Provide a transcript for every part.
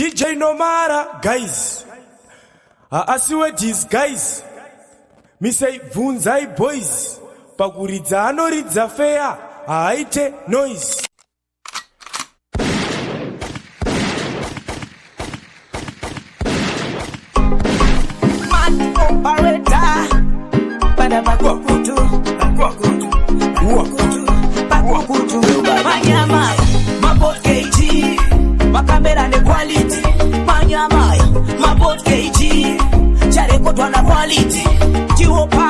DJ Nomara, guys. Asiwedis, guys. Me say Vunzai boys. Pakuridza anoridza fair. Aite noise. Man operator. Pada bakukutu. Bakukutu. Manyama. Mabot KG. Makamera ne quality. Manyama. Mabot KG. Charekotwa na quality. Chiwopa.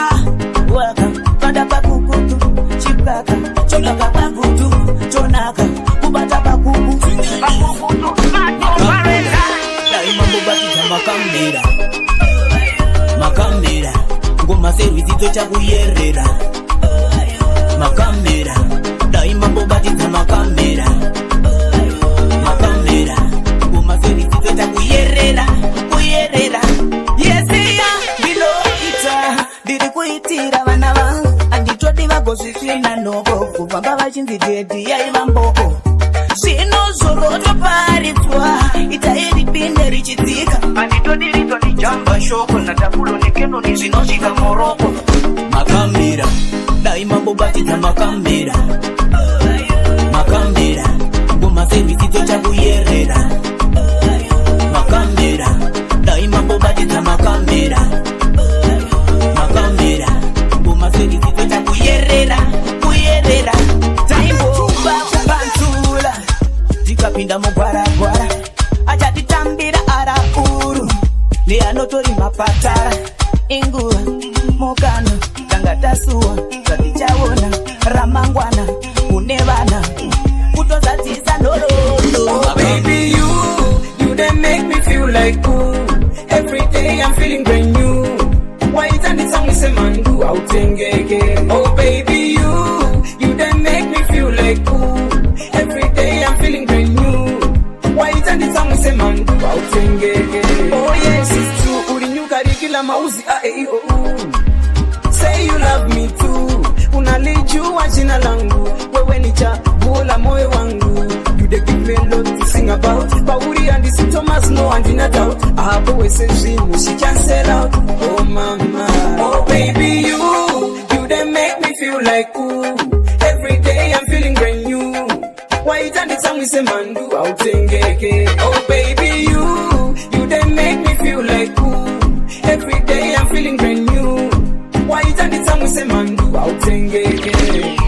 Welcome. Pada bakukutu. Chipaka. Chonaka bakutu. Chonaka. Kubata bakuku. Bakukutu. Man operator. Daima mubatiza makamera. Makamera. Ngoma servizito cha kuyerera. Makamera. Daima mbobatiza makamera. Makamera. Ngoma servizito cha kuyerera. Kuyerera. Yesia below ita. Diri kuitira vana vangu. Anditoti vagosisina noko. Kuvamba vachinzidedi yai vamboko. Sino zoroto paritwa. Ita eri pinde richitika. Anditoti rito ni jamba shoko. Natakulo nikeno nizinoshika moroko. Makamera. Daima mbobatiza makamera. Makamera. Ngoma servizito cha kuyerera. Makamera. Daima mbobatiza makamera. Makamera. Ngoma servizito cha kuyerera. Kuyerera. Taimbo bakupantula. Tikapinda mugwara-gwara. Achatitambira ara uru. Leanotori mapatara. Ingua mokana. Tangatasuwa. Zatichawona. Ramangwana. Unevana. Kutozatiza nololo. Oh baby you done make me feel like ooh. Every day I'm feeling brand new. Why you turn it on me say man do outengege. Oh baby you done make me feel like ooh. Every day I'm feeling brand new. Why you turn it on me say man do outengege. Oh yes it's true. Ulinyuka kila mauzi Say you love me too. Unalijua jina langu. Wewe ni chaguo la moyo wangu. You dey give me a lot to sing about. Pauri and the Thomas no and in a doubt. I have always said she can sell out. Oh mama. Oh baby you dey make me feel like ooh. Every day I'm feeling brand new. Why you turn the song we say man do outengeke. Oh baby you dey make me feel like ooh. Every day I'm feeling brand new. Why you turn the song we say man do outengeke.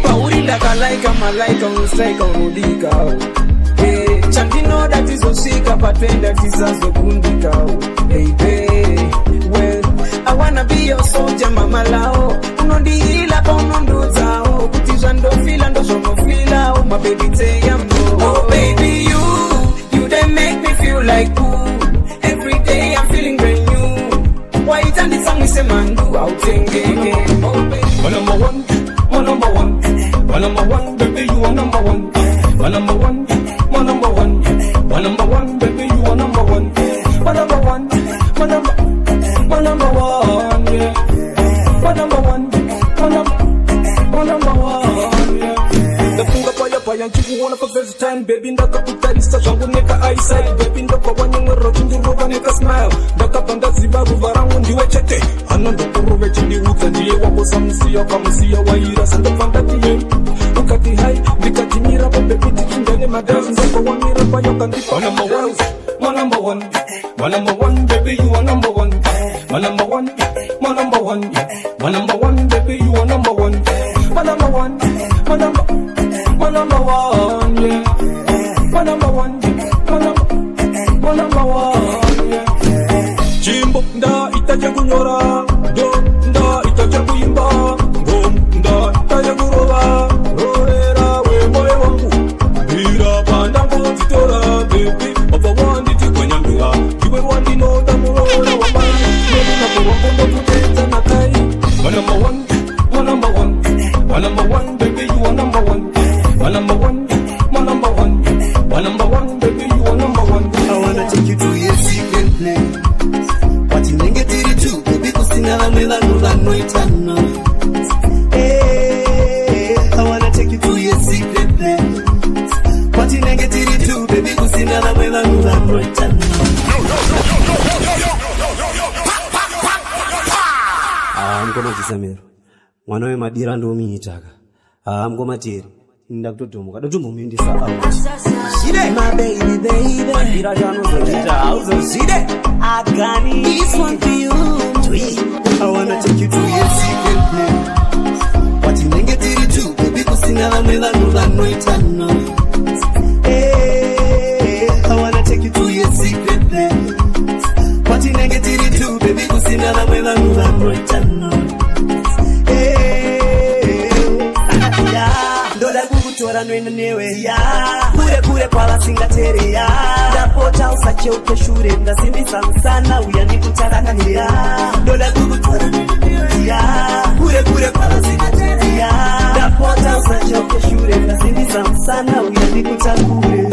Pauri ndaka like a malaika unstrike unudika. Hey, Chantino that is Osika, Patren that is Azokundika. Baby, well, I wanna be your soldier, mama lao. Unondi hila pa unondo zao. Kutizando fila, ndo sono fila. Oh, my baby, say I'm no. Oh, baby, you done make me feel like ooh. Every day I'm feeling brand new. Why you turn the song we say man do outengege. Oh, baby. My number one, my number one. My number one, baby, you are number one. My number one. My number one, baby, you are number one. My number one, my number one, yeah. My number one, my number one, yeah. The finger paya nchiku wanna for first time, baby, ndaka kutarisa zangu neka eyesight, baby, ndaka wanyenge rojindi roga neka smile, ndaka banda zibaru varangu ndiwe chete, anando kuruve chindi uta ndiye wako samusia kamusia waira sanda fandatie. Ukati hai, dikati mira baby tikindane madam ndako wamira payo kandipa. My number one, my number one, baby you are number one. My number one, my number one, my number one, baby you are number one. My number one, my number one, yeah. My number one, my number one, yeah. Jimbo nda itaje kunyora, do nda itaje kuimba, ngom nda itaje kuroba. My number one, my number one, my number one, baby, you are number one. My number one, my number one, my number one, baby, you are number one. I wanna take you to your secret place. What you nigga did it too, baby, cause you never know eternal. Hey, I wanna take you to your secret place. What you nigga did it too, baby, cause you never know eternal. Samiro. Mwana we madira ndo umiitaka. Mgomateri. Ndakutotomuka. Ndotombomuendesa out. Shide my baby. Madira jano zojita. Auzo zide. I got this one for you. I wanna take you to your secret place. What you nenge tiri tu, baby kusina vamela nula noitano. Hey, I wanna take you to your secret place. What you nenge tiri tu, baby kusina vamela nula noitano. Hey, ndoda kukutora noina newe. Kure kwa vasingatere ya. Ndapota usache ukeshure ndasimbisa msana uya ndikucharakanira. Ndoda kukutora noina newe ya. Kure kwa vasingatere ya. Ndapota usache ukeshure ndasimbisa msana uya ndikuchakure.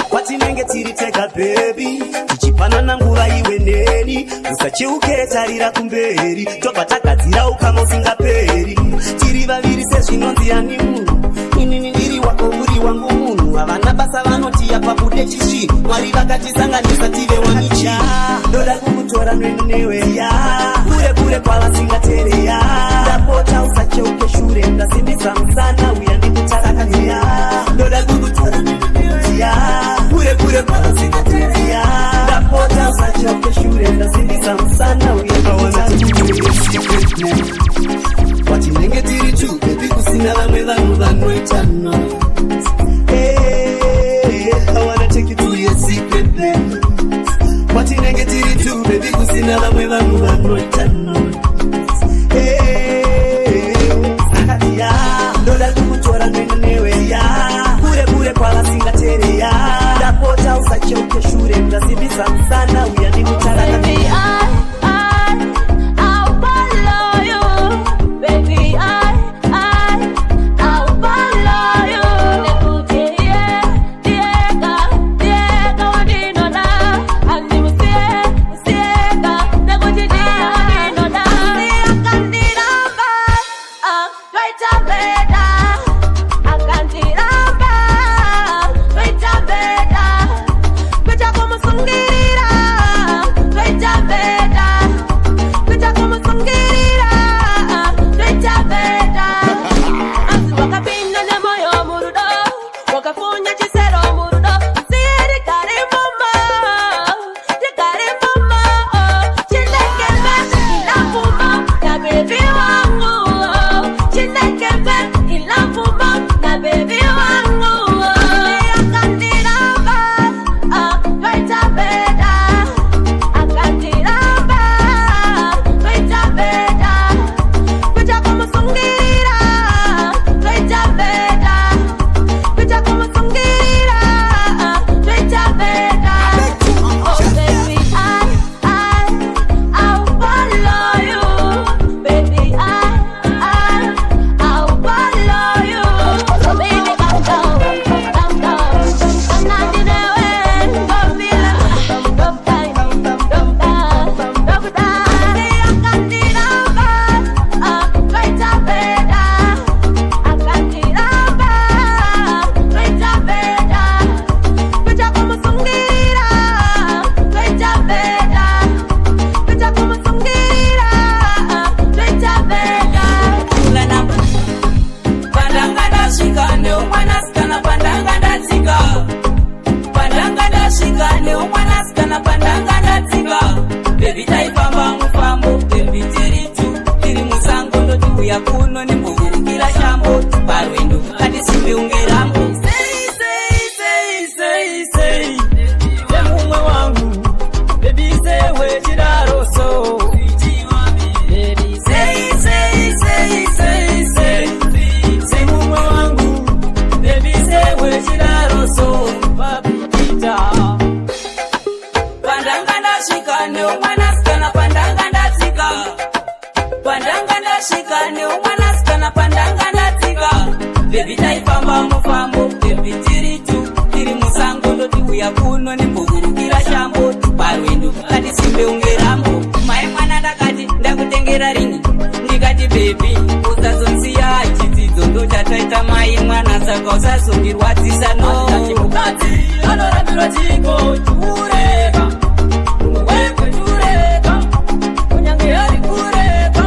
Kwatinenge tiri tega baby. Tichipana na nguva iwe neni. Usache uketarira kumberi. Topa takadzira ukama usingaperi. Tiri vaviri sezvinonzi yani munhu. Inini ndiri wako uri wangu munhu. Havana basa vanotiya pabude chichi. Mwari vakatisanganisa tive wanichi. Ndoda kukutora newe ya. Kure kwa vasingatere ya. Ndapota usache ukeshure ndasimbisa msana uya ndikucharakanira. Ndoda kukutora newe ya. Kure kwa vasingatere ya. Ndapota usache ukeshure ndasimbisa msana uya ndikucharakanira. Watinenge tiri tu, baby kusina vamwe vanhu vanoitano. Hey, I wanna take you to your secret place. Watinenge tiri tu, baby kusina vamwe vanhu vanoitano. Hey, ndoda kukutora newe ya. Kure kwa vasingatere ya. Ndapota usache ukeshure ndasimbisa msana uya ndikucharakanira. Baby taifamba mufambo, baby tiri tu, tiri musango ndoti uya kuno nimbogurukira shambo, parwendo kati simbe ungerambo. Mai mwana ndakati ndakutengera ringi, ndikati baby usazonsiya chidzidzo ndochataita mai mwana saka usazondirwadzisa no. Mukati anorambirwa chiko chiureka, wekwe chiureka, kunyange ari kureka.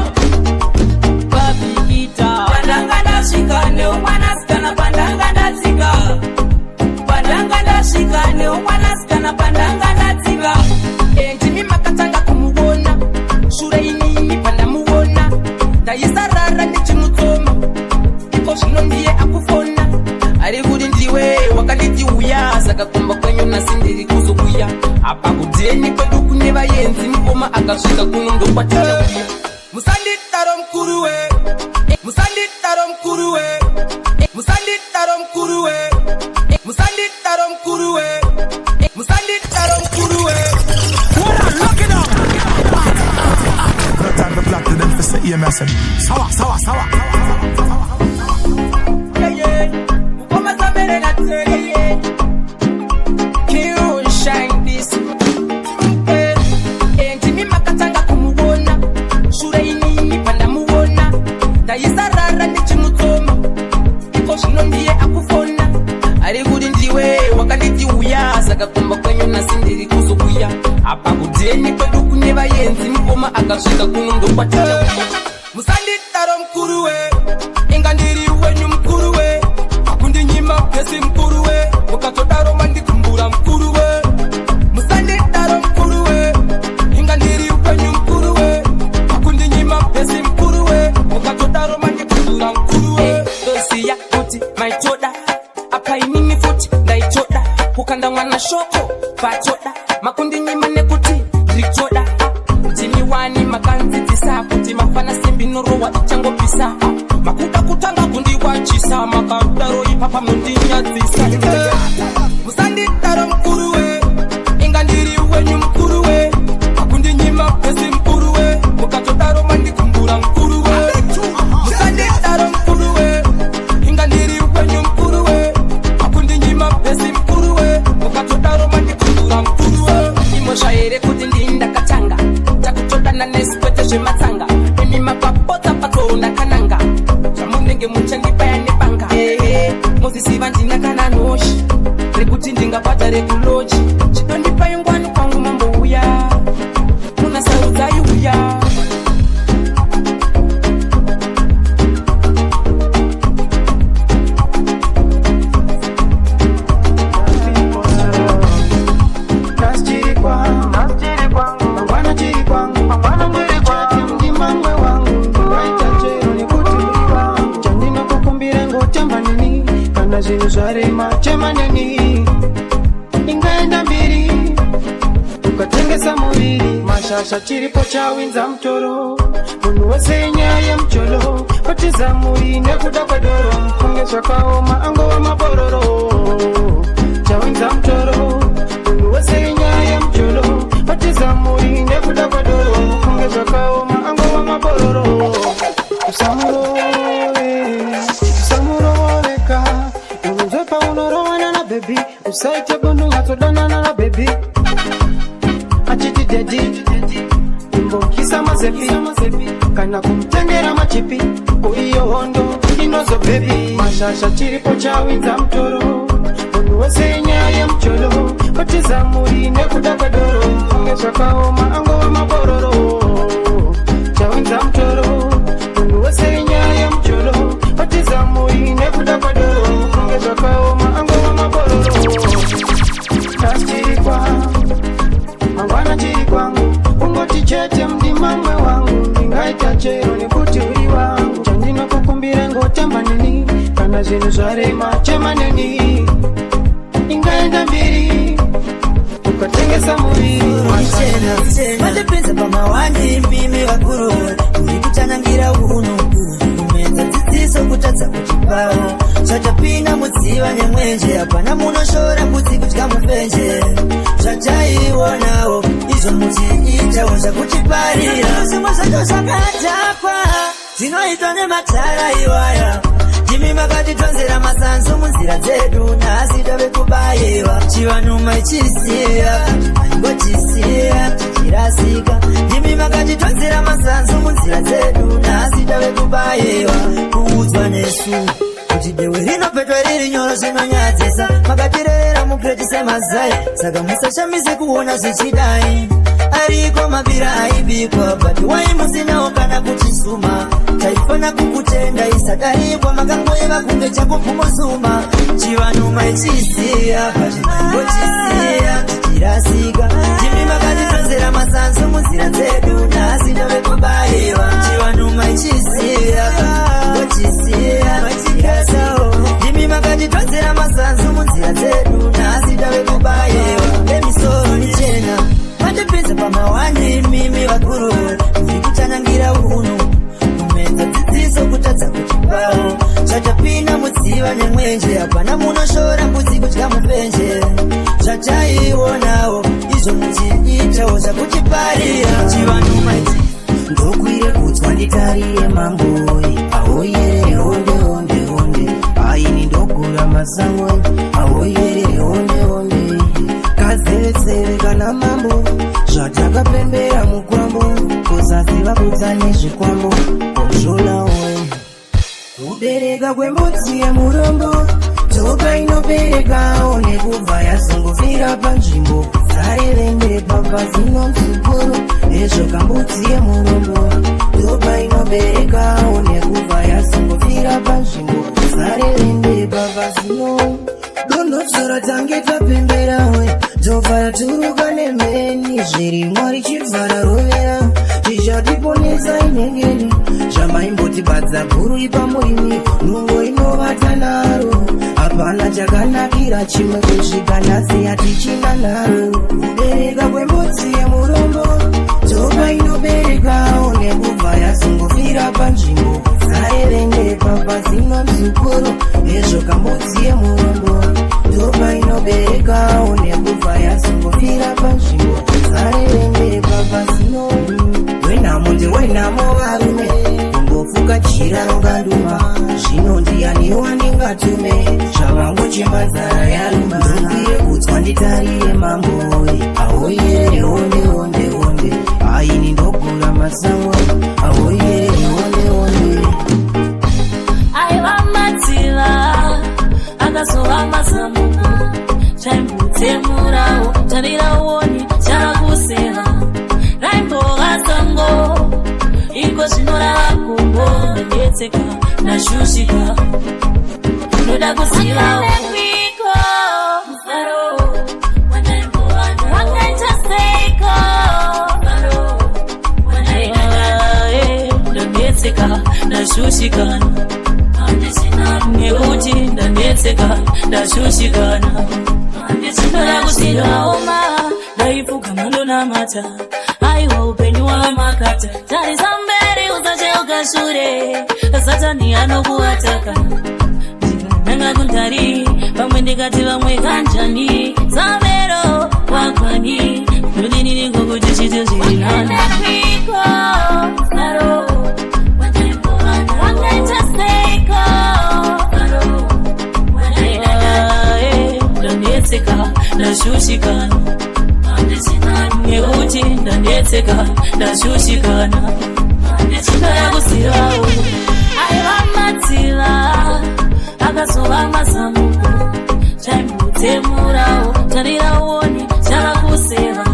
Leo wanasikana pandanga nativa Ndimi makatanga kumuona Shure ini panda muona Ndayisarara ndichimutsoma Iko shino ndiye akufona Ari kuri ndiwe wakaliti uya Saka kumba kwenyu nasindiri kuzukuya Apa kudeni kwedu kuneva yenzi Mkoma akashika kunundo kwa tija Musanditaro mkuruwe Musanditaro mkuruwe Musanditaro mkuruwe Musanditaro mkuruwe Musanditaro mkuruwe Look it up. No time to black to them for say EMS. Sawa. Yeah. Oma zamere na tege yeah. Kiu shine this. Ndimi makatanga kumuona. Shure ini panda muona. Ndayisarara ndichimutsoma. Iko shino ndiye akufona. Ari kuri ndiwe wakaliti uya Saka kumba kwenyu nasindiri kuzukuya Apa kudeni kwedu kuneva yenzi Mkoma akashika kunundo kwa tija Musanditaro mkuruwe Inga ndiri wenyu mkuruwe Akundi nyima pesi mkuruwe Mukatodaro mandikumbura mkuruwe Musanditaro mkuruwe Inga ndiri wenyu mkuruwe Akundi nyima pesi mkuruwe Mukatodaro mandikumbura mkuruwe Dosia kuti maitoda Apa inini futi ndaitoda Kukanda mwana shoko Pachoda Makundi nyima nekuti Ritoda Jini wani makanzi tisa Kuti mafana simbi norowa ichango pisa Makuda kutanga kundi wachisa Makarudaro ipapa mundinya zisa Musanditaro mkuruwe Inga ndiri wenyu mkuruwe Makundi nyima pesi mkuruwe Mukatodaro mandikumbura mkuruwe Musanditaro mkuruwe Inga ndiri wenyu mkuruwe Makundi nyima pesi mkuruwe Mukatodaro mandikumbura mkuruwe Imoshaere kuti ndinda katanga Takutoda na neskwete shematanga Mimi makapota patona kananga Chamunenge muchandi bayane banga Mozisiva ndina kana noshi Rekuti ndinga pata rekuloji Chidondi payungwani kwangu mambo uya Muna saruza yuya Zarema chemaneni Ingaenda mbiri Ukatengesa muriri Mashasha chiripo chawinza mtoro Munu wese nyaya mcholo Patiza muri nekuda kwa doro Mfungeswa kaoma ango wa mabororo Chawinza mtoro Munu wese nyaya mcholo Patiza muri nekuda kwa doro Mfungeswa kaoma ango wa mabororo Usamuro baby, usaite bundu ngatodana na baby. Achiti dedi, imbo kisa mazepi, kana kumtengera machipi. Uiyo hondo, inozo baby. Mashasha chiripo chawinza mtoro, unuwese nyaya mcholo. Patiza muri nekuda kadoro, fungesha kaoma ango wa mabororo. Chawinza mtoro, unuwese nyaya mcholo. Patiza muri nekuda kadoro, fungesha kaoma ango wa mabororo. Chirikwa mangwana chirikwangu ungoti chete mdimamwe wangu ingaita chero nekuti uri wangu chandino kukumbire ngotamba nini kana zvinhu zvarema chemaneni ingaenda mbiri ukatengesa muviri matepinza pamawandi mimi vakuru uri kutanangira unuku kumedza dzidziso kutadza kuchipawo zvatapinda mudziva nemwenje hapana munoshora mbudzi kudya mufenje zvataiwonawo izvo muchiitawo zvakuchiparira zvimwe zvacho zvakadhakwa zvinoitwa nematara iwaya imi makatitonzera masanzu munzira dzedu nhasi tave kubayiwa chivanhuma ichisiya ingotisiya tichirasika imi makatitonzera masanzu munzira dzedu nhasi tave kubayiwa kuudzwa nesu kuti dewe rinopetwa riri nyoro zvinonyadzisa makatirerera mukreti semazai saka musashamise kuona zvichidai ariko mabira aibikwa but wai musinawo kana kuchisuma taifana kukutenda isadarikwa makangoyeva kunge chakupumosuma chivanhuma ichisiya pazvinangochisiya taionawo izvo muchiitawo zvakuchiparira chivanu maiti ndokwire kutswa nditarire mamboi ahoyere honde honde honde aini ndogura masango ahoyere honde honde kazevetsere kana mambo zvatakapembera mukwambo kusaziva kudzane zvikwambo kozvolawo kubereka kwembudzi yemurombo toka inoberekawo nekubva yazongofira panzvimbo zarevende pabvazino mzukuru ezvokambudzi yemurombo toka inoberekawo nekubva yazongofira panzvimbo zarevende pabvazino donotsora tange tapemberawe tobvara turuka nemeni zvirimwa richibvara rovera zvichatiponesa inengeni zvamaimbotibadza guru ipamurimi nhungo inovata naro hapana chakanakira chimwe kusvika nhasi yatichina naro kubereka kwembudzi yemurombo toka inoberekawo nekubva yazongofira panzvimbo zarevende pabvazino mzukuru ezvokambudzi yemurombo toka inoberekawo nekubva yazongofira panzvimbo zarevende pabvazino wenhamo ndewenhamo varume kungofuka chira ronganduma zvino ndiyaniwa ndingatume zvavangochemba nzara yaruma ndokwire kutswa nditarire mamboi ahoyere honde honde honde aini ndogura masango ahoyere honde honde aiva madziva akazova mazamuka chaimbotemurawo tarirauoni charakuseva raimbova sango iko zvinorava gumbo ndetseka nashushika ndoda kuzivawo ndandetseka ndashushikana nekuti ndandetseka ndashushikana ndoda kuzivaoma ndaifuga mandonamata aiwa upenyu wamakata tarisa mberi usacheuka shure satani anokuataka ndikananga kundari pamwe ndikati vamwe kanjani zamero wakwani ndodini ningokuti chito zvirinani ndandetseka ndashushikana nekuti ndandetseka ndashushikana ndoda kuzivawo aiva madziva akazova mazamuka chaimbotemurawo tarirauoni chavakuseva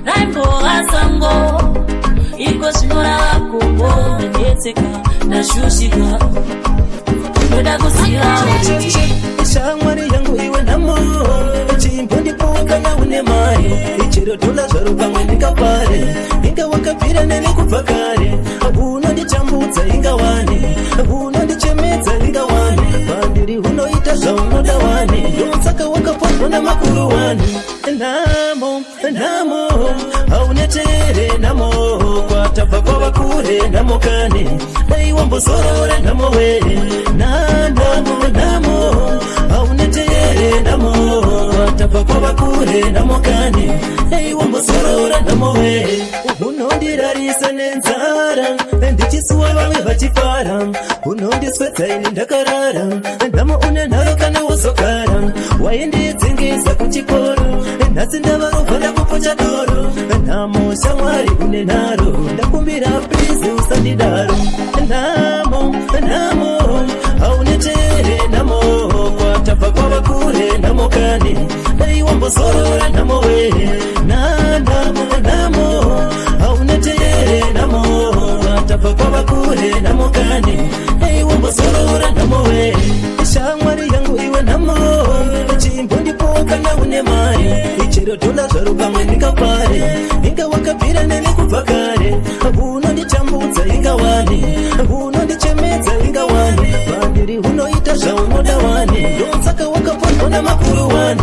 raimbova sango iko zvinorava gumbo ndandetseka ndashushika ndoda kuzivawo shamwari yangu iwe namo chimbo ndipokana une mari ichero tola zvaro pamwe ndingapare inga wakapfira nene kubva kare unonditambudza inga wane unondichemedza inga wane pandiri unoita zvaunoda wane ndotsaka wakapondwa namakuru wane namo namo haunetere namo kwatabva kwavakure namo kane dai wambozorora namo were namo namo haunetere namo kwatabva kwavakure namo kane dai wambozorora namo were unondirarisa nenzara ndichisuwa vamwe vachifara unondiswedza ini ndakarara namo une nharo kana wozogara waindidzingisa kuchikoro nhasi ndavarovha ndakupocha doro namo shamwari une nharo ndakumbira plizi usandidaro namo namo haunetere namo kwatabva kwavakure namo kane dai wambozorora namo were namo namo haunetere namo kwatabva kwavakure namo kane dai wambozorora namo were shamwari yangu iwe namo chimbo ndipokana une mari ichero tola zvaro pamwe ndingapare inga wakabvira nene kubva kare unonditambudza inga wane unondichemedza inga wane pandiri unoita zvaunoda wane ndotsaka wakapondwa namakuru wane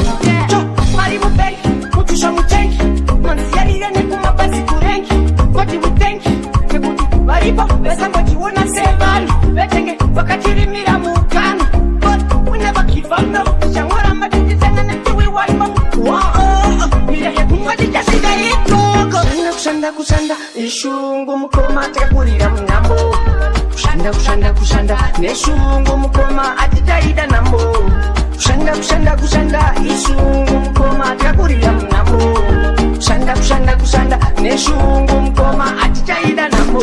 mari mubenki mutusha mutenki manziyarire nekumabhazi kurenki koti mutenki nekuti varipo vesangotiona sevanhu vetenge vakatirimira mukana but we never give up no shamwara matitizana netiwiwaima kushanda ishungu mukoma takakurira munambo kushanda neshungu mukoma atitaida nambo kushanda ishungu mukoma takakurira munambo kushanda neshungu mukoma atitaida nambo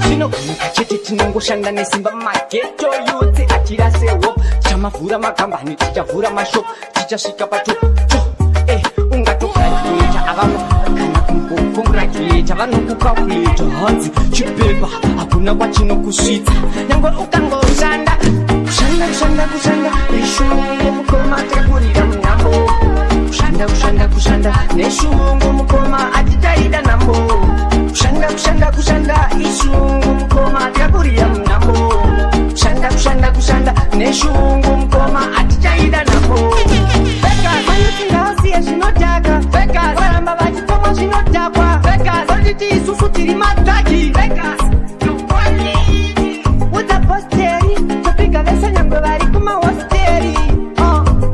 zvino chete tinongoshanda nesimba mageto yuti atirasewo chamavhura makambani tichavhura mashop tichasvika patoto ungatokalkuleta avamo kana kumbokongratuleta vanokukalkuleta hanzi chipepa hakuna kwachinokusvitsa nyangwe ukangoshanda kushanda ishungu mukoma takakurira munambo kushanda neshungu mukoma atitaida nambo kushanda ishungu mukoma takakurira munambo kushanda neshungu mukoma atitaida nambo vayutingasiye zvinodhaka varamba vachitomwa zvinodhakwa vatiti isusu tiri madhaki udzaposteri topiga vese nyangwe vari kumahosteri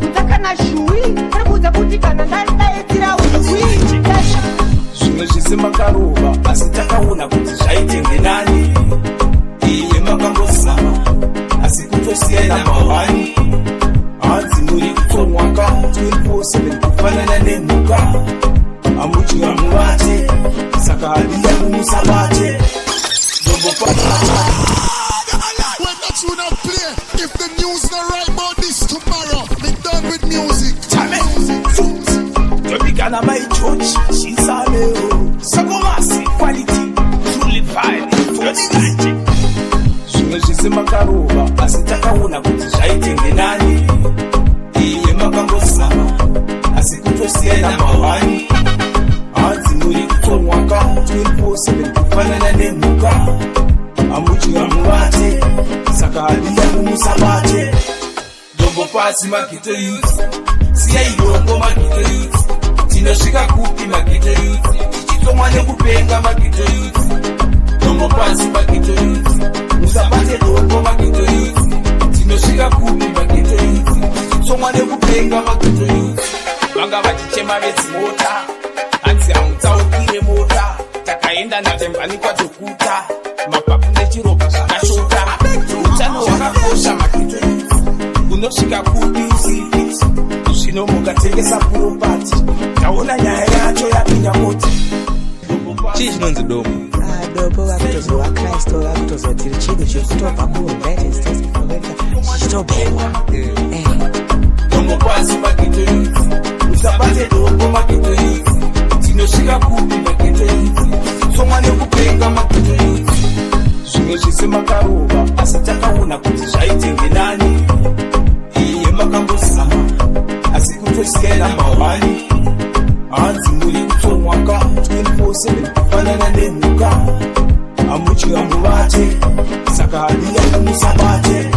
mudzakana shui vari kuudza kuti kana ndaidaitira uzwi zvimwe zvese makarova asi takaona kuti zvaitenge nani iye makangozama asi kutosiyai namahwani hanzi muri kutonwaka 24/7 kufanana nemhuka hamudyi hamuvate saka hadida kumusabate When the tune not play, if the news not right about this tomorrow, be done with music. topikana maigeorge chisaleo sakomasi quality truly fine zvimwe zvese makarova asi takaona kuti zvaitenge nani iye makangozama asi kutosiyai namahwani hanzi muri kutonwaka 24/7 kufanana nemhuka hamudyi hamuvate saka hadida kumusabate dombo pasi mageto youth siyai dombo mageto youth tinosvika kupi mageto youth tichitomwa nekupenga mageto youth dombo pasi mageto youth musabate dombo mageto youth tinosvika kupi mageto youth tichitomwa nekupenga mageto youth vanga vachichema vedzimota hanzi hamutsaukire mota takaenda natembani kwatokuta mapapu nechiropa zvakashota utano hwakakosha mageto youth unosvika kupi usifiti zvino mukatengesa puropati taona nyaya yacho yapinda moti chii chinonzi domo dopo vakutozowa kristu vakutozotiri chinhu chekutobva kuunited states of america chichitobhekwa dombo pasi mageto youth usabate dombo mageto youth tinosvika kupi mageto youth tichitomwa nekupenga mageto youth zvimwe zvese makarova asi takaona kuti zvaitenge nani iye makangozama asi kutosiyai namahwani hanzi muri kutonwaka 24/7 kufanana nemhuka hamudyi hamuvate saka hadida kumusabate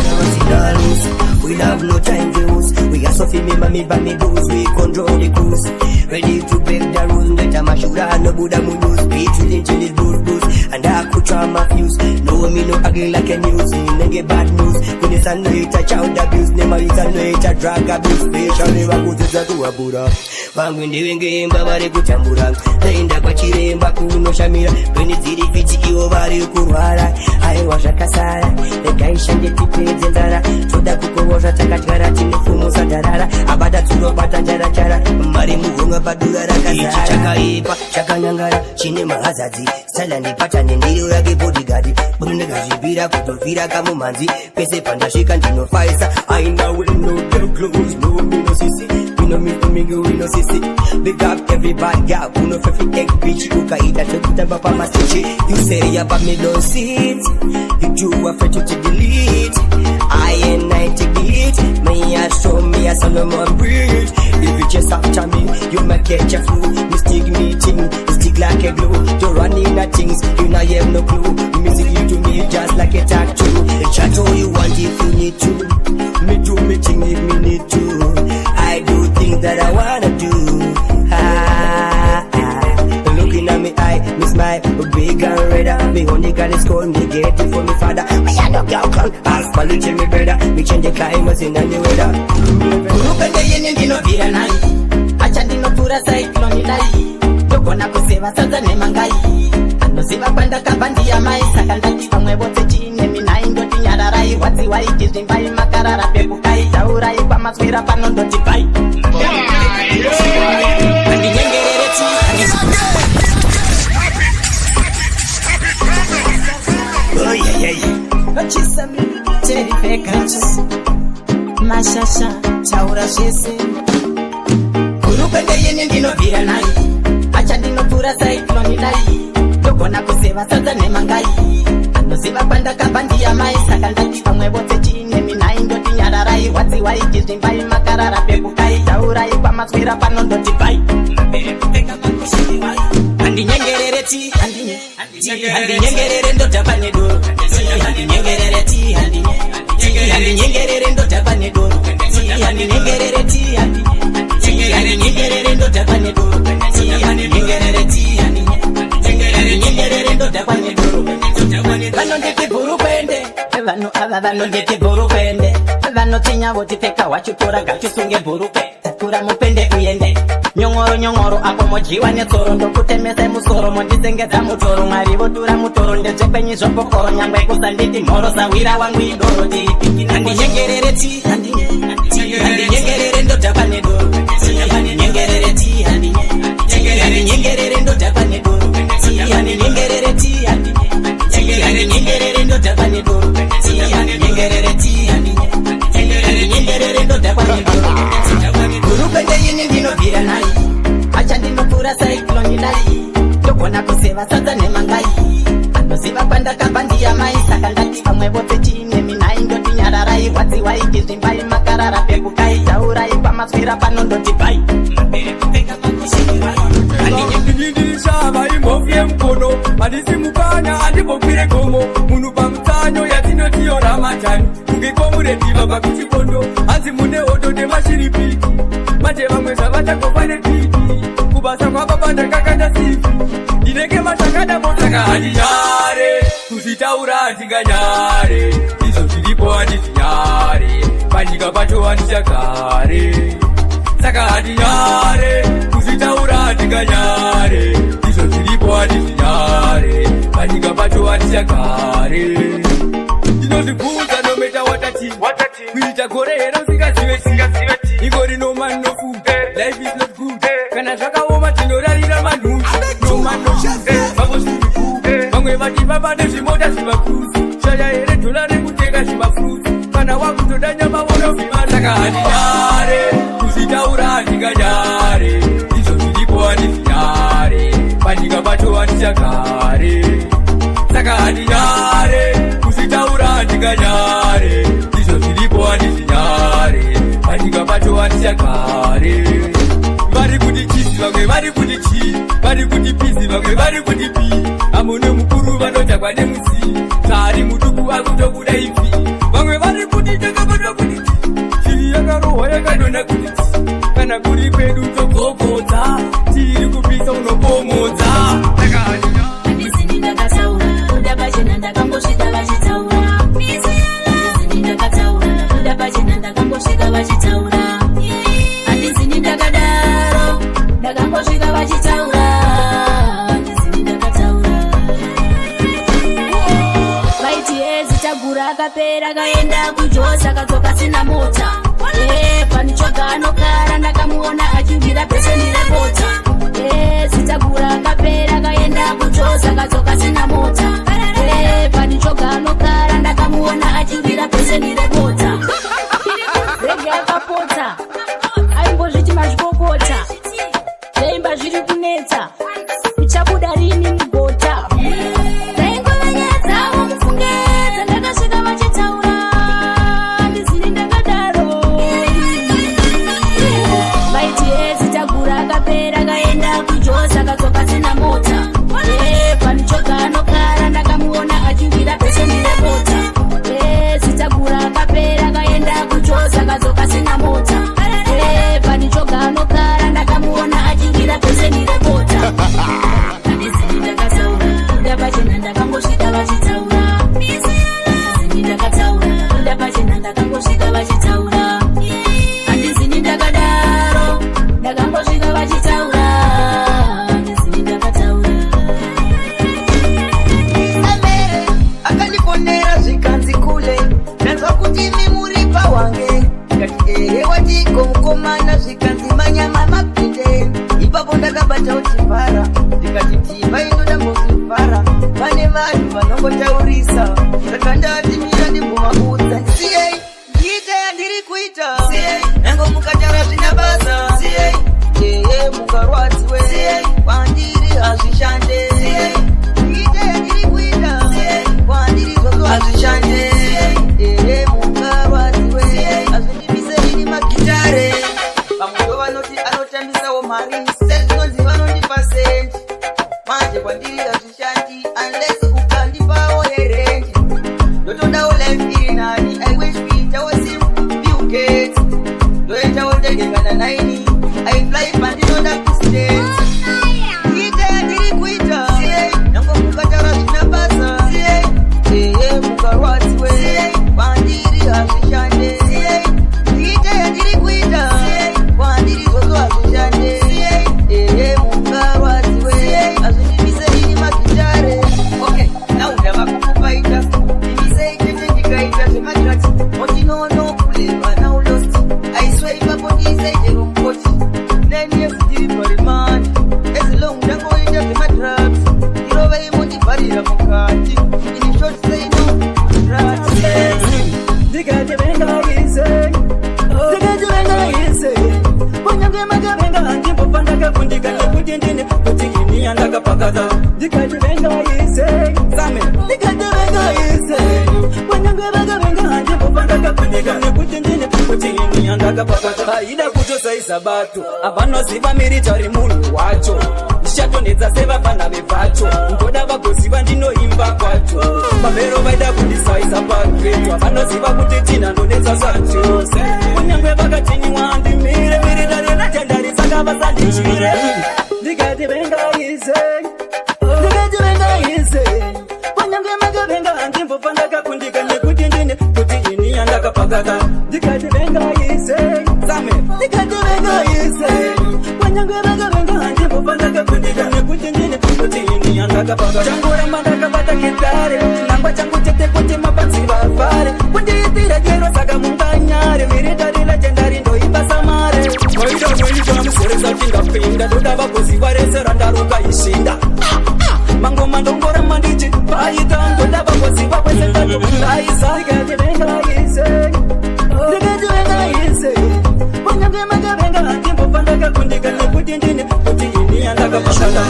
We have no time to lose. We are so remember me by me booze. We control the cruise. Ready to break the rules. Let a mashura no Buddha munus. Beat within till it booze. And I could try my fuse. No me no ugly like a news. Nenge bad news. When it's a night a child abuse. Never it's a night a drug abuse. Special never go to the Buddha. Wangwindi wenge mba vari kutambura. Naenda kwa chiremba kunoshamira. Kweni dziri fiti iwo vari kurwara. Aiwa zvakasara. Nekaishande tipedze nzara. Toda kukowozva takatyara tinefumo dharara. Abada tunobata chara mari muhunga padura rakazara. Chakaipa chakanyangara chine mahazadzi. Style ndipata nendiro yake bodyguard. Ndakazvibira kutofira kamumanzi. Pese pandasvika ndinofaisa. Aina window no close no no sisi. We no meet to mingle we no sisi. Big up everybody girl. We no fefi egg bitch. Ukaita chokutamba pa mastichi. You say about me don't see it. You too afraid to delete. I ain't 90 beat. Me a show me a Solomon bridge. If you just after me, you might catch a flu. Mistake meeting, stick like a glue. You running at things, you not have no clue. Music you to me just like a tattoo. The chat all you want if you need to. Me do me thing if me need to. I do things that I wanna do. Looking at me eye, me smile, big and red. Me honey girl is called me get it for me father. Me a no girl clown, ask for little me brother. Me change the climate in any weather. Urupende yeni ndino vira nai. Acha ndino tura cyclone dai. ndogona kuseva sadza nemangai anoziva kwandakabva ndiyamai saka ndati vamwe vose chiine minai ndoti nyararai rwadziwai tizvimbai makarara pekukai taurai kwamaswera pano ndoti bai handinyengerereti mashasha taura zvese hurumende yeni ndinobvira nai acha ndinopfuura saiklonidai ndogona kuseva sadza nemangai anoziva kwandakabva ndiyamai saka ndati vamwe vose chiine minai ndoti nyararai rwadziwai tizvimbai makarara pekukai taurai kwamaswera pano ndoti bai handinyengerereti handinyengerere ndodhakwa nedoro handinyengerereti handinyengerere ndodhakwa nedoro handinyengerereti handinyengerere ndodhakwa nedoro handinyengerereti handinyengerere ndodhakwa nedoro vanonditi bhurukwende vanhu ava vanonditi bhurukwende vanotinya votipfeka wachitora gachisunge bhurukwe takura mupende uende nyongoro nyongoro apo mojiwa netsoro ndokutemese musoro mondisengedza mutoro mwari votura mutoro ndezvekwenyu zvokokoro nyangwe kusanditi mhoro sawira wangu idoro handinyengerereti handinyengerere ndodhakwa nedoro handinyengerereti handinyengerere ndodhakwa nedoro handinyengerereti handinyengerere ndodhakwa nedoro handinyengerereti handinyengerere ndodhakwa nedoro hurumende yini ndinobvira nai acha ndinopfuura saiklonidai ndogona kuseva sadza nemangai anoziva kwandakabva ndiyamai saka ndati vamwe vose chiine minai ndoti nyararai rwadziwai tizvimbai makarara pekukai taurai kwamaswera pano ndoti bai ndinishava imhofu yemukono handisi mupanya handimbopfire gomo munhu pamutsanyo yatinoti ramatani kunge komurediva pakuchikondo hanzi mune hodo nemashiripiti manje vamwe zvavachagopa nepiti kubasa kwababa ndakakanda sifi ndinenge mashakada mosaka handinyare kuzvitaura handinganyare izvo zviripo handizvinyare panyika pacho handichagare saka handinyare kuzvitaura handinganyare izvo zviripo handizvinyare panyika pacho handichagare ndinozvibvunza nometa watati kuita gore hero usingazive ingori no man no food life is not good kana zvakaoma tinorarira manhunzi no man no vavo zviriku vamwe vati vava nezvimota zvimafruzi shaya here dhola rekutenga zvimafruzi kana wakutoda nyama vonovhima saka handinare kuzvitaura handinganyare izvo zviripo handizvinyare panyika pacho handichagare saka handinare kuzvitaura handinganyare izvo zviripo handizvinyare panyika pacho handichagare vari kuti chisi vamwe vari kuti chii vari kuti pizi vamwe vari kuti pii amune mukuru vanotakwa nemusi tsari muduku akutobuda ipi vamwe vari kuti takabatwa kuti chiri yakarohwa yakadona kuti kana kuri kwedu togogodza tiri kupisa unopomodza handisi ndakataura kuda pachena ndakangosvika vachitaura handisi ndakataura kuda pachena ndakangosvika vachitaura handisi ndakadaro ndakangosvika vachitaura handisi ndakataura vaiti ezi tagura akapera akaenda kujosa akadzoka sina mota panichoga anokara ndakamuona achiwira peseni remota sitagura akapera akaenda kujosa akadzoka sina mota panichoga anokara ndakamuona achiwira peseni remota rege akapota aimbozviti mazvikokota zvaimba zviri kunetsa ichabuda rini mugota daingovanyadzavo mufunge dzandakasvika vachitaura handizini ndakadaro vaiti sitagura akapera akaenda kujosa akadzoka sina mota panichoga anokara ndakamuona achiwira peseni remota sitagura akapera akaenda kujosa akadzoka sina mota panichoga anokara ndakamuona achiwira peseni remota handizini ndakataura kuda pachena ndakangosvika vachitaura handizini ndakataura kuda pachena ndakangosvika vachitaura handizini ndakadaro ndakangosvika vachitaura handizini chivhara ndikati timba inoda mbozvivhara pane vanhu vanongotaurisa saka ndati mira ndimbomaudza siyei ndiite yandiri kuita nango mukatara zvina basa ee mukarwadziwe kwandiri hazvishande ndiite yandiri kuita kwandiri zvozvo hazvishande ee mukarwadziwe hazvindibiserini magitare vamwe ndo vanoti anotambisawo mari sezvinonzi vanondipa sendi manje kwandiri hazvishandi unless ukandipawo herendi ndotodawo life iri nani I wish kuitawo simple Bill Gates ndoitawo ndege kana 9 I fly pandinoda kustates ndiite yandiri kuita nango mukatara zvina basa ee mukarwadziwe kwandiri hazvishande ndiite yandiri kuita kwandiri zvozvo hazvishande ee mukarwadziwe hazvindibiserini magitare okay now ndava kukupaita ndimisei chete ndikaita zvemadrats motinono kuleva now lost aiswe ipapo ndiisei chero mukoti neni yezitiri parimani ezilong ndangoita zvemadrats irovei mondibharira mukati ini short seino drugs ndikati vengaise kunyange magavenga handimbopandakafundika nekuti ndine kuti ini yandakapakata ndikati vengaise same ndikati vengaise kunyange vagavenga handimbopandakafundika nekuti ndine kuti ini yandakapakata haida kutosaisa bato avanoziva military munhu wacho ndichatonedza sevafana vevacho ndoda vagoziva ndinoimba kwacho pamero vaida kundisaisa pakreto avanoziva kuti tina ndonedza sacho kunyange vakatinywa ndimire military natendari saka vasandishire ndikati vengaise kunyange magavenga handimbopandakafundika nekuti ndine kuti ini yandakapakata ndikati vengaise same ndikati vengaise kunyange vagavenga handimbopandakafundika nekuti ndine kuti ini yandakapakata changoramba ndakabata kitare nangwa changu chete kuti mapanzi vafare kundiitira jero saka munganyare military legendary ndoimba samare moita museresa tingapinda ndoda vagoziva rese randaruka ishinda mangoma ndongoramba ndichi paita ndoda vagoziva kwese ndatoaisa ndikati vengaise kunyange magavenga handimbopandakafundika nekuti ndine kuti ini yandakapakata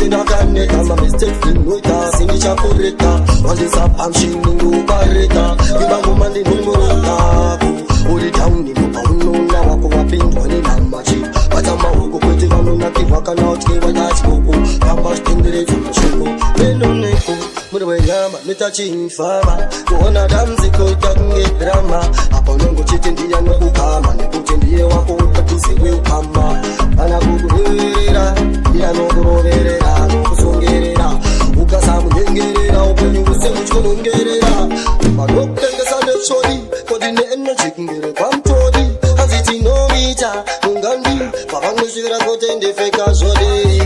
ndakaneta mamistake ndinoita sindichakoreka wandisapamshinungubareka ibangoma ndinongorotako uri tauni nopaunoona wako wapindwa nenamachi vatamaoko kwete vanonakirwa kana utye vatachikoko vamba zvitenderedza mashoko menoneko muri wenyama netachimfama kuona damzikoita kunge drama apa unongochete ndiya nokukama nekuti ndiye wako utatuziwe ukama kana kukureverera ndiyanokuroverera nokusongerera ukasamunyengerera upenyu use muchionongerera vanokutengesa nechodi kodi neeneji kungere kwamtodi hazitinomita mungandi pavanosvira kotendefeka zvode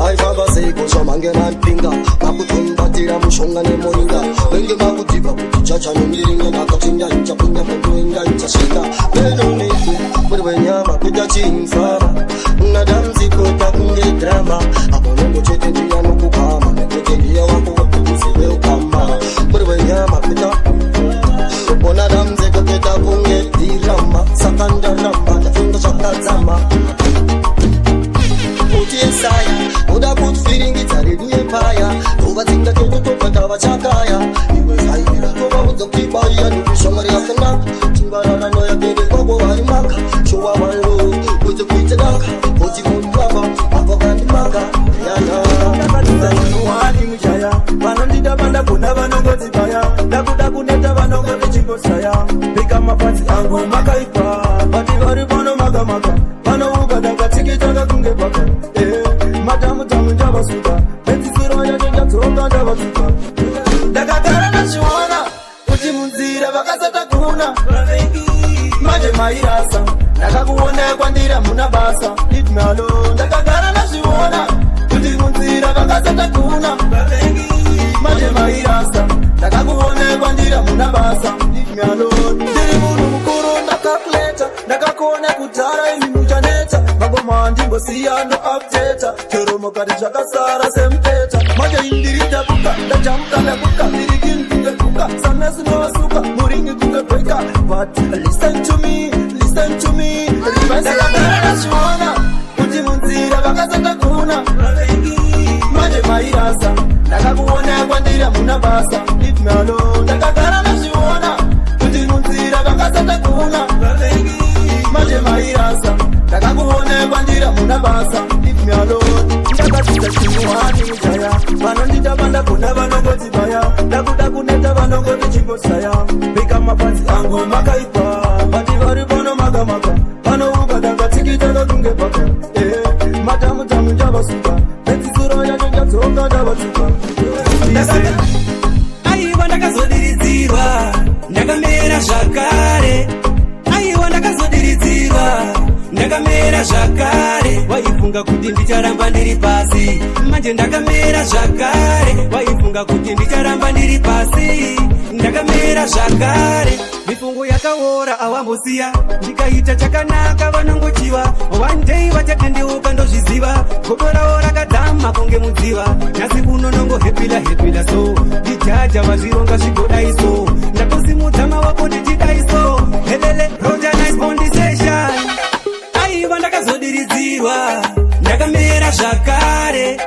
aifamba shamange nampinga makutombatira mushonga nemoringa wenge makudhiba kuti chachanondiringa nakatinda ichapinda pandoenga ichasvika menoneko muri wenyama kuita chiinfama unadamzikota kunge drama apa unongochete ndiya nokukama nekuti ndiye wako wekuzive ukama muri wenyama kuita ona damzikoketa kunge dirama saka ndaramba ndafunga zvakadzama kuti yesaya uda kutfiringidza redu yepaya tovatsinga ketotobata vachakaya iwe zaira tovaudza kuti baiya nekushomari yakana timbararano yakende kwako vari maka showa vanlo kwete kuite daka kuti mundava avakandimaka yanaaaanuhani mujaya vanondida vandagona vanongodzibaya ndakuda kuneta vanongotichingosaya pika mapatsi angu makaipa vati vari vano makamaka vanouka ndakatsikitanga kunge paka matamu ndavasuka pedzisiro yacho ndadzoka ndavasuka ndakagara ndazviona kuti munzira vakasataguna manje mairasa ndakakuona kwandira muna basa idmalo ndakagara ndazviona kuti munzira vakasataguna manje mairasa ndakakuona kwandira muna basa idmalo ndiri munhu mukuru ndakakuleta ndakakona kudhara imi muchaneta magoma ndimbosiya ndo updata choro mukati zvakasara semupeta manje indirita buka ndajamuka ndabuka ndirikinkunge buka sanasi novasuka muringi kunge breka but listen to me ndakazviona kuti munzira vakasata kuna manje mairasa ndakakuona kwandiri hamuna basa leave me alone ndakagara ndazviona kuti munzira vakasata kuna manje mairasa ndakakuona kwandiri hamuna basa leave me alone ndakadzidza chimuhani mujaya vanondita vandagona vanongoti baya ndakuda kuneta vanongoti chimbosaya pika mapatsi angu makaipa vati vari pano makamaka vanouka ndakatsikita kakunge paka matamu njavasuka nedzisuro yacho njadzoka ndavatuka aiwa ndakazodiridzirwa ndakamera zvakare aiwa ndakazodiridzirwa ndakamera zvakare waifunga kuti ndicharamba ndiri pasi manje ndakamera zvakare waifunga kuti ndicharamba ndiri pasi ndakamera zvakare mifungo yakaora awambosiya ndikaita chakanaka vanongochiva one day vachatendeuka ndozviziva godo ravo rakadhama kunge mudziva nhasi kuno nongohepila so ndijaja vazvironga zvigodaiso ndatosimudza mavoko ndichidaiso helele rojanise bondisation aiwa ndakazodiridzirwa ndakamera zvakare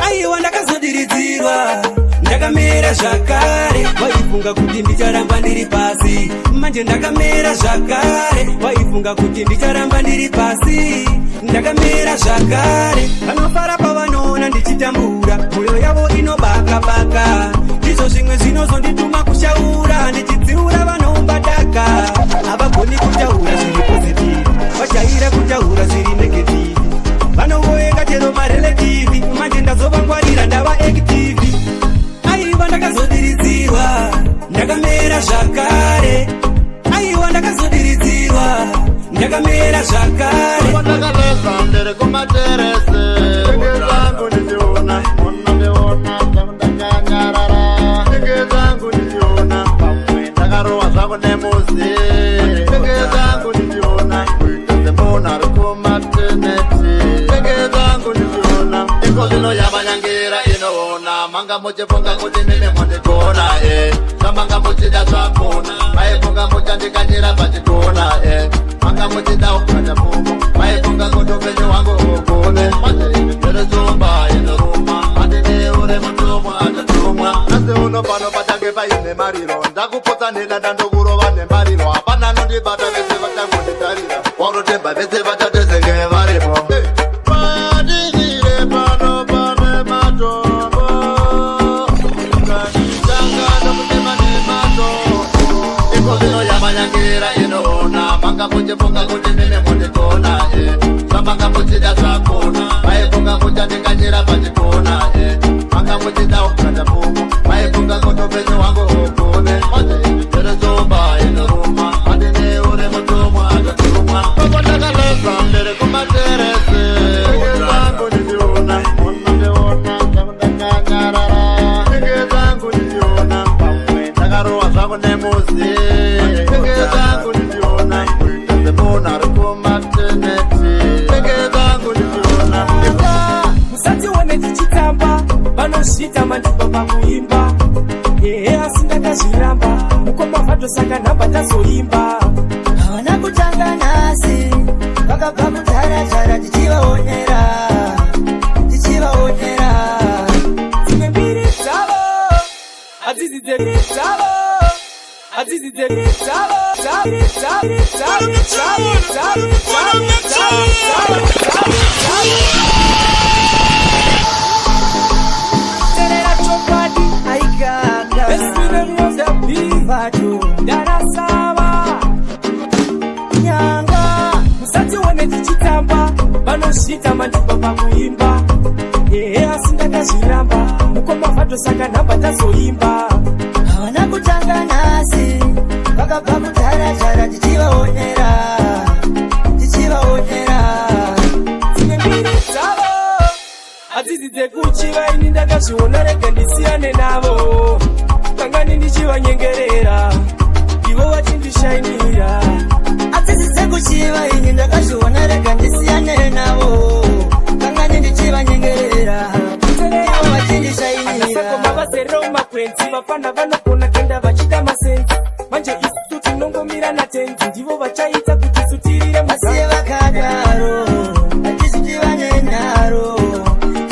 aiwa ndakazodiridzirwa ndakamera zvakare waifunga kuti ndicharamba ndiri pasi manje ndakamera zvakare waifunga kuti ndicharamba ndiri pasi ndakamera zvakare vanofara pavanoona ndichitambura mwoyo yavo inobaka ndizvo zvimwe zvinozondituma kushaura ndichidziura vanoumbataka havagoni kutaura zviri pozitivi vajaira kutaura zviri negativi vanongoenga chero marelativi manje ndazovangwarira ndava activi aiwa ndakazodiridzirwa ndakamera zvakare aiwa ndakazodiridzirwa ndakamera zvakare ndakaleza ndiri kumaterese ndege zangu ndichiona onandeona zvangu ndakanyarara ndege zangu ndichiona pamwe ndakarowa zvangu nemuzi ndege zangu ndichiona kuitezembona ri kumateneti ndege zangu ndichiona iko zvino yamanyangera inoona manga muchifunga kuti mimi mondikona zvamanga muchida zvakona maifunga muchandikanyira pachikona manga muchida ukata pfumo maifunga kuti upenyu hwangu hugone erezumba inoruma andineure mutumwa atatumwa asi uno pano patange paine mariro ndakupotsa nhenda ndandokurova nembariro hapana nondibata vese vatangonditarira warotemba vese vatatezenge varipo padinire pano pane matombo kanitanga nokutema nematombo iko zvino yamanyangera inoona manga muchifunga kuti mine mondikona zvamanga muchida zvakona maifunga muchandikanyira pachikona manga muchida ukata pfumo maifunga kuti upenyu hwangu hugone erezumba inoruma andineure mutumwa atatumwa koko ndakaleza ndiri kumaterese ndege zangu ndichiona onandeona zvangu ndakanyarara ndege zangu ndichiona pamwe ndakarowa zvangu nemuzi ndege zangu ndichiona kuitezembona ri kumateneti ndege zangu ndichiona musatione tichitamba vanosvita mandipa pakuimba asi ndakazviramba mukoma vatosaka nhamba tazoimba havana kutanga nhasi vakabva kudharadhara tichivaonera dzimwe mbiri dzavo hadzisi dzeviri dzavo hadzisi dzeviri dzavo terera chokwadi aiganga vato ndarasava nyanga musatione tichitamba vanosvita mandipa pakuimba asi ndakazviramba mukoma vatosaka nhamba tazoimba havana kutanga nhasi vakabva kudharadhara tichivaonera dzimwe mbiri dzavo hadzisi dzekuchiva ini ndakazviona rega ndisiyane navo kangani ndichivanyengerera ivo vachindishainira hadzisi dzekuchiva ini ndakazviona rega ndisiyane navo kangani ndichivanyengerera ivo vachindisainira mavazeroma kwenzi vafana vanogona kuenda vachida masenzi manje isu tinongomira natenzi ndivo vachaita kuti sutirire masiye vakadaro hatisichivanyenaro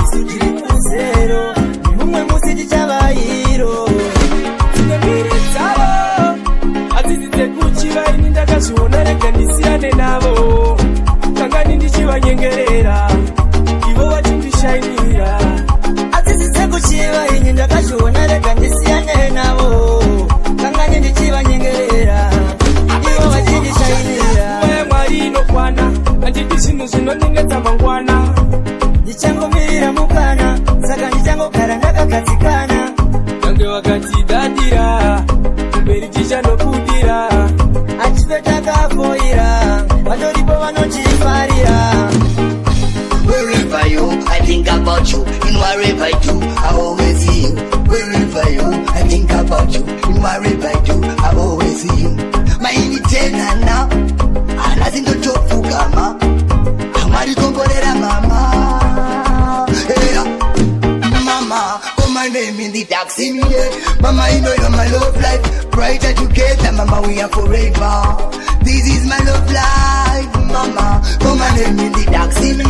isu tiri kuzero mumwe musi tichavairo tine mbiri dzavo hadzisi dzekuchiva ini ndakazviona rega ndisiyane navo kangani ndichivanyengerera ivo vachindishainira hadzisi dzekuchiva ini ndakazviona rega ndisiyane navo kangani ndichivanyengerera ivo vachindishainira moya mwari inokwana handidi zvinhu zvinonyengetsa mangwana ndichangomirira mukana saka ndichangogara ndakagadzikana vange vakatidadira kumberi tichanokudira achife takafoira vatoripo vanochifarira. Wherever you, I think about you. In wherever I do, I always see you. Wherever you, I think about you. In wherever I do, I always see you. Maini tena na, anazindo chofugama. Amari kongolera mama. Hey, mama, call my name in the taxi me. Mama, you know you're my love life. Brighter together, mama, we are forever. This is my love life, mama. Call my name in the taxi me.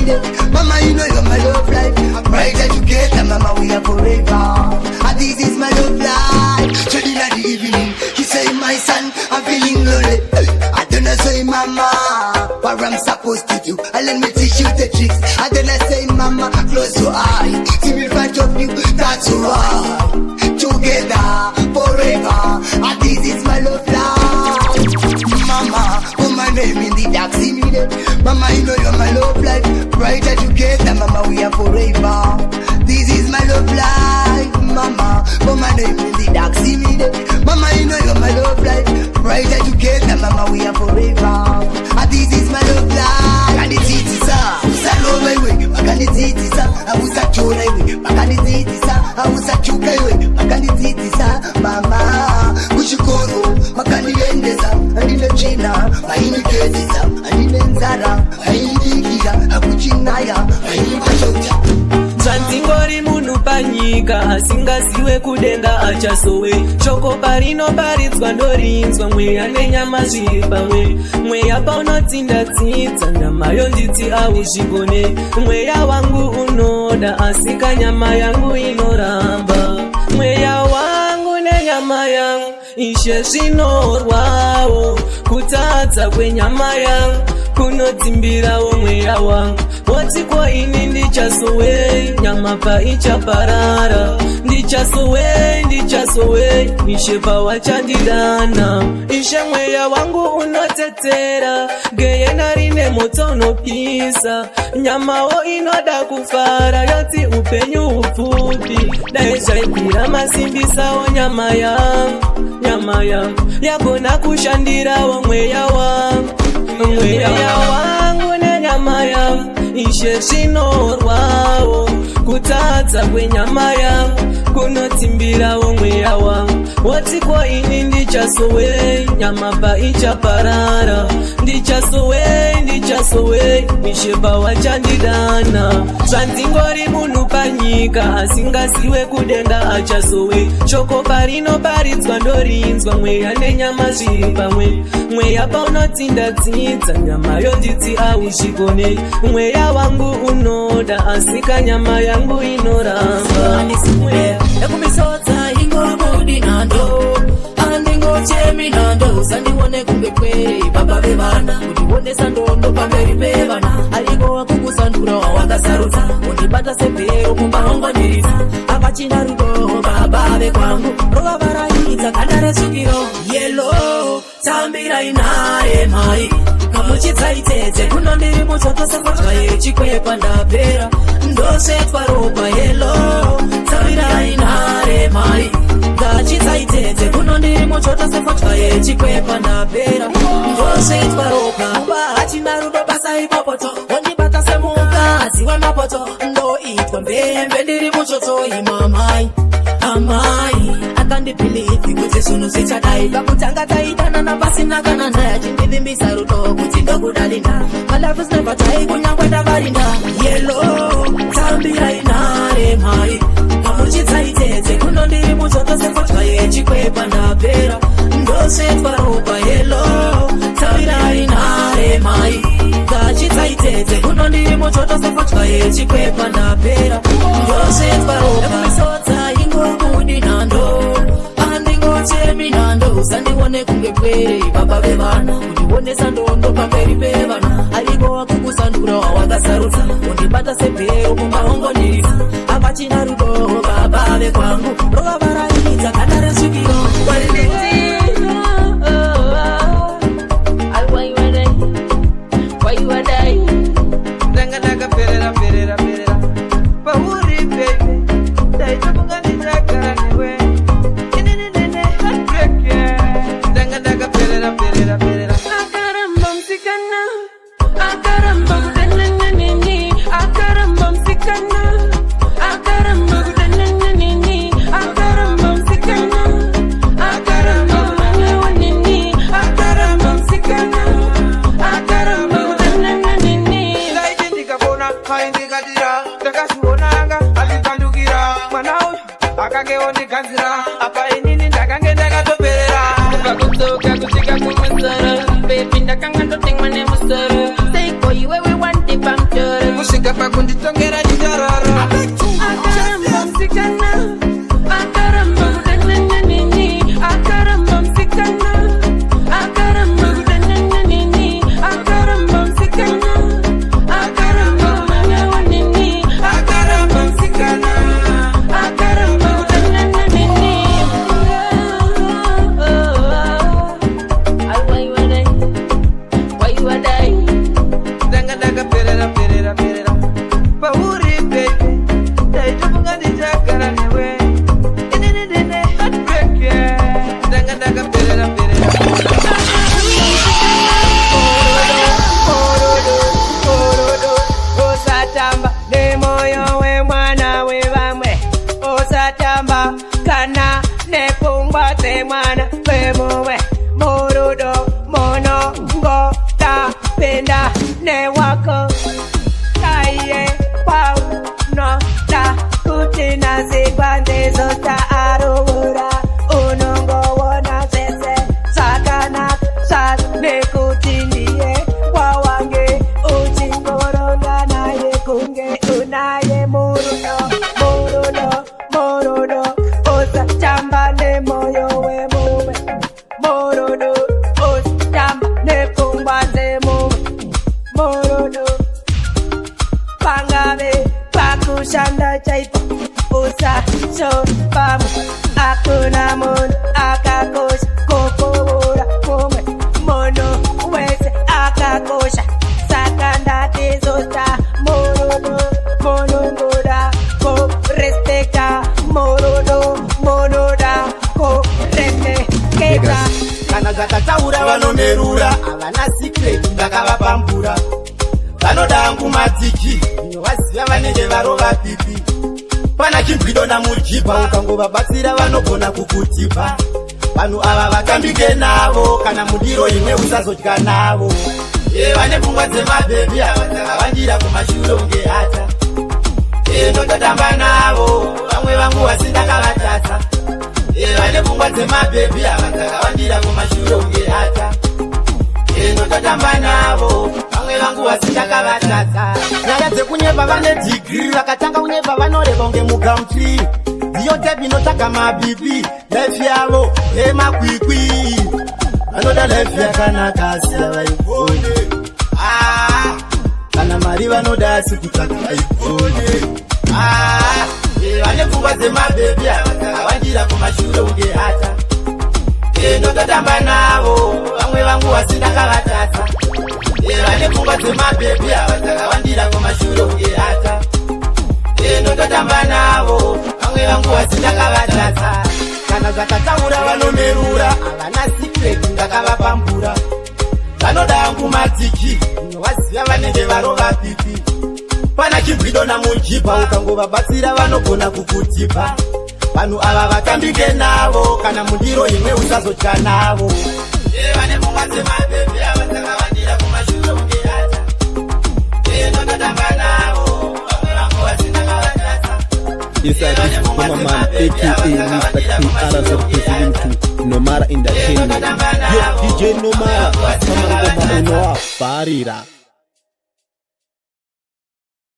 Mama, you know you're my love life. Brighter together, mama, we are forever. This is my love life. So in the evening, he say, my son, I'm feeling lonely. I don't know, say, mama, what I'm supposed to do. I let me teach you the tricks. I don't know, say, mama, close your eyes. See me in front of you, that's right. Together, forever. This is my love life. Mama, put my name in the taxi me. Mama, you know you're my love life. Brighter together, mama, we are forever. This is my love life, mama. Put my name in the taxi me. Mama, you know you're my love life. Brighter together, mama, we are forever. This is my love life. Kanititisa, usalova iwe. Makanititisa, awusachora iwe. Makanititisa, awusachuka iwe. Makanititisa, mama. Kuchikoro, makaniendeza. Andine china, mainiketisa. Andine nzara, mainikira. Akuchinaya, mainikashota. zvanzingori munhu panyika asingaziwe kudenga achasowe shoko parinoparidzwa ndorinzwa mweya nenyama zviri pamwe mweya paunotsindatsidza nyama yonditi auzvigone mweya wangu unoda asika nyama yangu inoramba mweya wangu nenyama yangu ishe zvinorwawo kutadza kwenyama yangu kunodzimbirawo mweya wangu wotiko ini ndichasowei nyama paichaparara ndichasowei ishe pawachandidana ishe mweya wangu unotetera geyena rine moto unopisa nyamawo inoda kufara yoti upenyu upfupi dai zvaipira masimbisawo nyama yangu yagona kushandirawo mweya wangu nenyama yangu ishe zvinorwawo kutadza kwenyama yangu kunodzimbirawo mweya wangu wotiko ini ndichasowei nyama paichaparara ndichasowei ishe pawachandidana zvanzingori munhu panyika asingaziwe kudenga achasowei shoko parinoparidzwa ndorinzwa mweya nenyama zviri pamwe mweya paunotsindatsidza nyama yonditi auzvigone mweya wangu unoda asika nyama yangu inoramba ekumisodza ingomudi nando andingochemi nando sandione kumbe kwere baba vevana undionesa ndondo pamberi pevana aliko wakukusandura wawakasarudza undibata sebhero kumbaongwanirisa apachina rudo baba vekwangu rovavaraidza ganda resukiro yelo tambirai naye mai kamuchitsaitedze kuno ndiri mutsotosefotwa yechikwepa ndapera ndosvetwa ropa yelo tambirai nare mai ngachitsaitedze kuno ndiri mutsotosefotwa yechikwepa ndapera ndosvetwa ropa uba hachina rudo basa ipopoto ondibata semukazi wemapoto ndoitwa mbembe ndiri muchoto imamai amai akandibhilivi kuti zvinhu zvichadai pakutanga taitana napasina kana ndai achindivimbisa rudo kuti ndokudalinda malafu sinebvatai kunyangwe ndavarinda yelo tambirai nhare mhai pamuchitsaitedze kuno ndiri muchoto sefodya yechikwepa ndapera ndosvetwa ropa yelo tambirai nhare mhai ngachitsaitedze kuno ndiri muchoto sefodya yechikwepa ndapera ndosvetwa ropa misodza ingobudi nhando andingochemi nhando usandione kunge kwere baba vevana undionesa ndondo pamberi pevana ariko wakukusandura wawakasarudza undibata sebhero kumbaongonirisa apachina rudo baba vekwangu rokavaraidza kana resvikiro vabatsira vanogona kukutipa vanhu ava vakambike navo kana mudiro imwe usazodya navo vane pfungwa dzemabhebhi avadzakavandira kumashure unge hata ndototamba navo vamwe vangu vasindakavatatsa vane pfungwa dzemabhebhi avadzakavandira kumashure unge hata ndototamba navo vamwe vangu vasindakavatatsa nyaya dzekunyepa vane dhigiri vakatanga kunyepa vanoreva unge mugamtree yote binotaka mabibi life yavo emakwikwi vanoda life yakanaka siya vaipone kana mari vanoda sikutaka vaipone vane pfungwa dzemabhebhi avadzakavandira kumashure unge hata ndototamba navo vamwe vangu vasindakavatatsa vane pfungwa dzemabhebhi avadzakavandira kumashure unge hata ndototamba navo vamwe vangu vasindakavatatsa kana zvakataura vanomerura havana secret ndakavapambura vanoda angu matiki inovaziva vanenge varova pipi pana chigwido namujipa ukangovabatsira vanogona kukutipa vanhu ava vatambike navo kana mundiro imwe usazodya navo vane pfungwa dzemabhebhi avasakavandira kumashure unge ata nonotamba navo vamwe vangu vasina kavatata. Yes, this is Mama Man, aka Mr. K. representing to Nomara Entertainment. Yo, DJ Nomara, Samangoma Unoa, Barira.